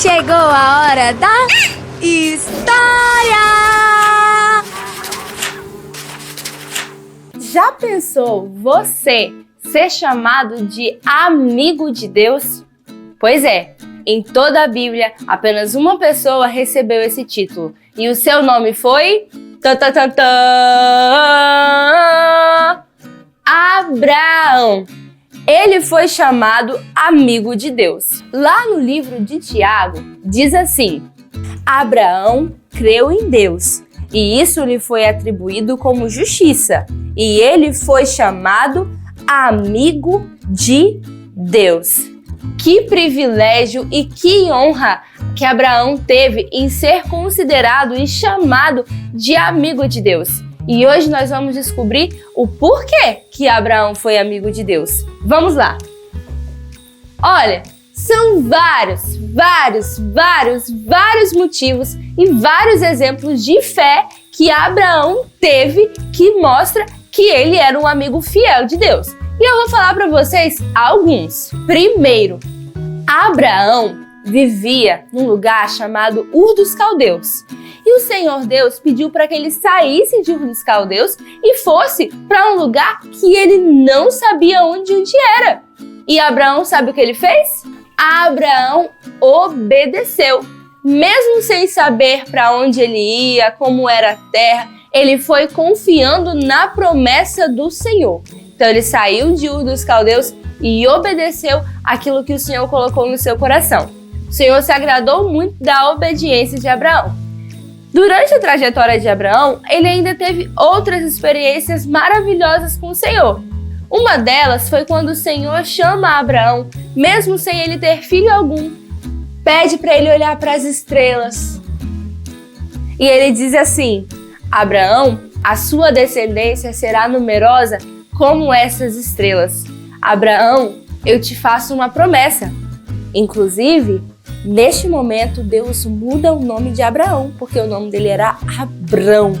Chegou a hora da história! Já pensou você ser chamado de amigo de Deus? Pois é, em toda a Bíblia, apenas uma pessoa recebeu esse título. E o seu nome foi... Abraão. Ele foi chamado amigo de Deus. Lá no livro de Tiago, diz assim: Abraão creu em Deus, e isso lhe foi atribuído como justiça, e ele foi chamado amigo de Deus. Que privilégio e que honra que Abraão teve em ser considerado e chamado de amigo de Deus. E hoje nós vamos descobrir o porquê que Abraão foi amigo de Deus. Vamos lá! Olha, são vários motivos e vários exemplos de fé que Abraão teve que mostra que ele era um amigo fiel de Deus. E eu vou falar para vocês alguns. Primeiro, Abraão vivia num lugar chamado Ur dos Caldeus. E o Senhor Deus pediu para que ele saísse de Ur dos Caldeus e fosse para um lugar que ele não sabia onde era. E Abraão, sabe o que ele fez? Abraão obedeceu. Mesmo sem saber para onde ele ia, como era a terra, ele foi confiando na promessa do Senhor. Então ele saiu de Ur dos Caldeus e obedeceu aquilo que o Senhor colocou no seu coração. O Senhor se agradou muito da obediência de Abraão. Durante a trajetória de Abraão, ele ainda teve outras experiências maravilhosas com o Senhor. Uma delas foi quando o Senhor chama Abraão, mesmo sem ele ter filho algum, pede para ele olhar para as estrelas. E ele diz assim: Abraão, a sua descendência será numerosa como essas estrelas. Abraão, eu te faço uma promessa. Inclusive, neste momento, Deus muda o nome de Abraão, porque o nome dele era Abrão,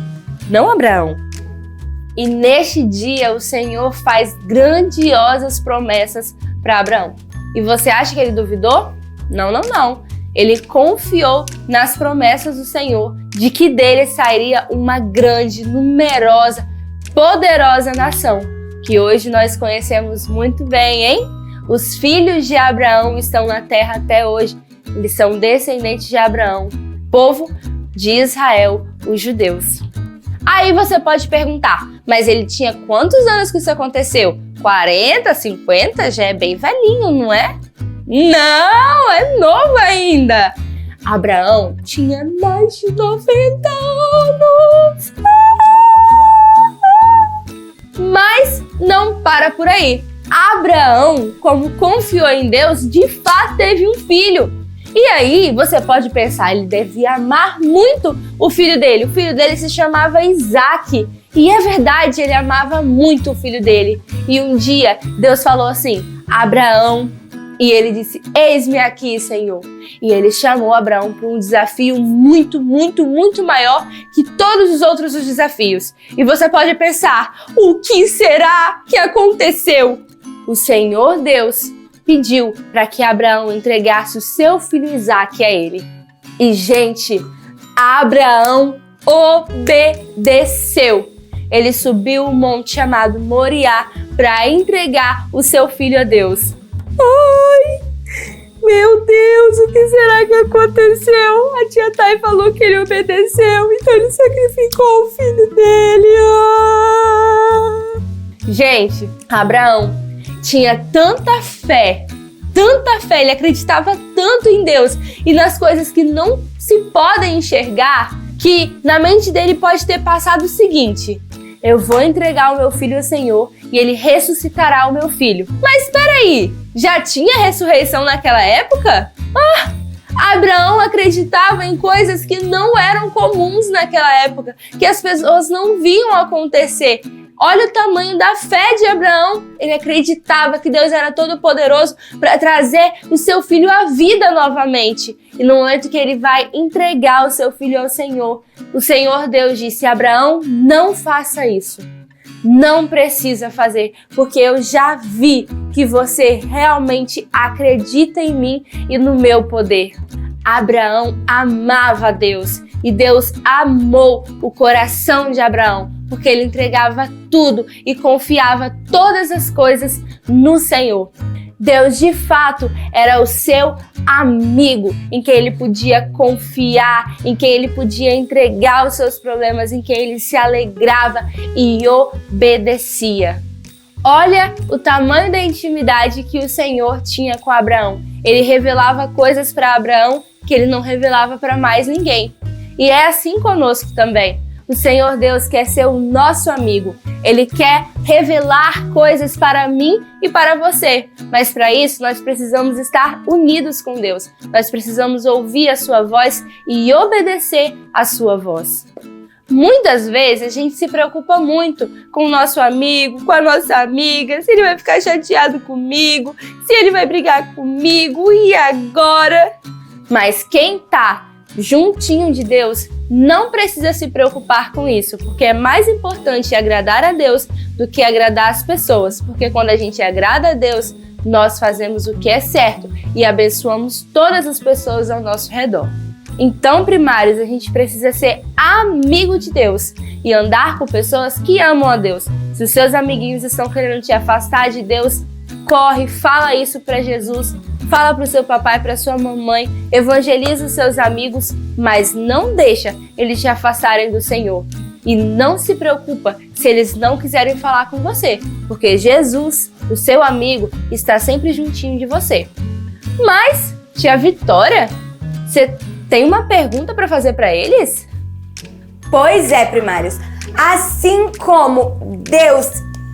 não Abraão. E neste dia, o Senhor faz grandiosas promessas para Abraão. E você acha que ele duvidou? Não. Ele confiou nas promessas do Senhor, de que dele sairia uma grande, numerosa, poderosa nação, que hoje nós conhecemos muito bem, hein? Os filhos de Abraão estão na terra até hoje. Eles são descendentes de Abraão, povo de Israel, os judeus. Aí você pode perguntar, mas ele tinha quantos anos que isso aconteceu? 40, 50? Já é bem velhinho, não é? Não, é novo ainda. Abraão tinha mais de 90 anos. Mas não para por aí. Abraão, como confiou em Deus, de fato teve um filho. E aí você pode pensar, ele devia amar muito o filho dele. O filho dele se chamava Isaac. E é verdade, ele amava muito o filho dele. E um dia Deus falou assim: Abraão. E ele disse: eis-me aqui, Senhor. E ele chamou Abraão para um desafio muito maior que todos os outros desafios. E você pode pensar, o que será que aconteceu? O Senhor Deus pediu para que Abraão entregasse o seu filho Isaac a ele. E, gente, Abraão obedeceu. Ele subiu um monte chamado Moriá para entregar o seu filho a Deus. Ai, meu Deus, o que será que aconteceu? A tia Thay falou que ele obedeceu, então ele sacrificou o filho dele. Ah! Gente, Abraão tinha tanta fé, ele acreditava tanto em Deus e nas coisas que não se podem enxergar, que na mente dele pode ter passado o seguinte: eu vou entregar o meu filho ao Senhor e ele ressuscitará o meu filho. Mas espera aí, já tinha ressurreição naquela época? Abraão acreditava em coisas que não eram comuns naquela época, que as pessoas não viam acontecer. Olha o tamanho da fé de Abraão. Ele acreditava que Deus era todo poderoso para trazer o seu filho à vida novamente. E no momento que ele vai entregar o seu filho ao Senhor, o Senhor Deus disse: Abraão, não faça isso. Não precisa fazer, porque eu já vi que você realmente acredita em mim e no meu poder. Abraão amava a Deus e Deus amou o coração de Abraão, porque ele entregava tudo e confiava todas as coisas no Senhor. Deus, de fato, era o seu amigo, em quem ele podia confiar, em quem ele podia entregar os seus problemas, em quem ele se alegrava e obedecia. Olha o tamanho da intimidade que o Senhor tinha com Abraão. Ele revelava coisas para Abraão que ele não revelava para mais ninguém. E é assim conosco também. O Senhor Deus quer ser o nosso amigo. Ele quer revelar coisas para mim e para você. Mas para isso nós precisamos estar unidos com Deus. Nós precisamos ouvir a sua voz e obedecer a sua voz. Muitas vezes a gente se preocupa muito com o nosso amigo, com a nossa amiga, se ele vai ficar chateado comigo, se ele vai brigar comigo, e agora? Mas quem tá juntinho de Deus não precisa se preocupar com isso, porque é mais importante agradar a Deus do que agradar as pessoas, porque quando a gente agrada a Deus, nós fazemos o que é certo e abençoamos todas as pessoas ao nosso redor. Então, primários, a gente precisa ser amigo de Deus e andar com pessoas que amam a Deus. Se os seus amiguinhos estão querendo te afastar de Deus, corre, fala isso para Jesus, fala para o seu papai, para sua mamãe, evangeliza os seus amigos, mas não deixa eles te afastarem do Senhor. E não se preocupa se eles não quiserem falar com você, porque Jesus, o seu amigo, está sempre juntinho de você. Mas, tia Vitória, você tem uma pergunta para fazer para eles? Pois é, primários. Assim como Deus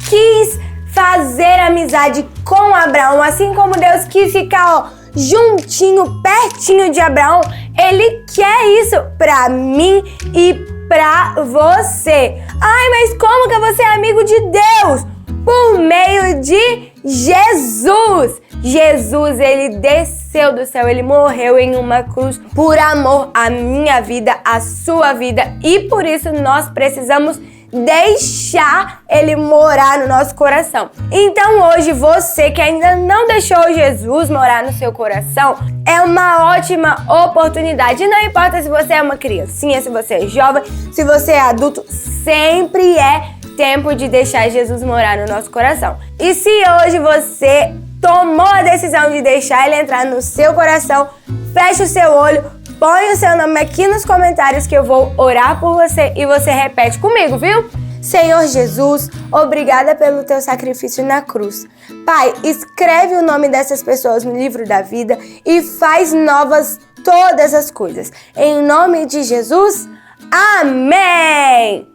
quis fazer amizade com Abraão, assim como Deus quis ficar juntinho, pertinho de Abraão, Ele quer isso para mim e para você. Ai, mas como que você é amigo de Deus? Por meio de Jesus. Jesus, ele desceu do céu, ele morreu em uma cruz por amor à minha vida, à sua vida, e por isso nós precisamos deixar ele morar no nosso coração. Então hoje, você que ainda não deixou Jesus morar no seu coração, é uma ótima oportunidade. Não importa se você é uma criancinha, se você é jovem, se você é adulto, sempre é tempo de deixar Jesus morar no nosso coração. E se hoje você tomou a decisão de deixar ele entrar no seu coração, feche o seu olho, põe o seu nome aqui nos comentários que eu vou orar por você e você repete comigo, viu? Senhor Jesus, obrigada pelo teu sacrifício na cruz. Pai, escreve o nome dessas pessoas no livro da vida e faz novas todas as coisas. Em nome de Jesus, amém!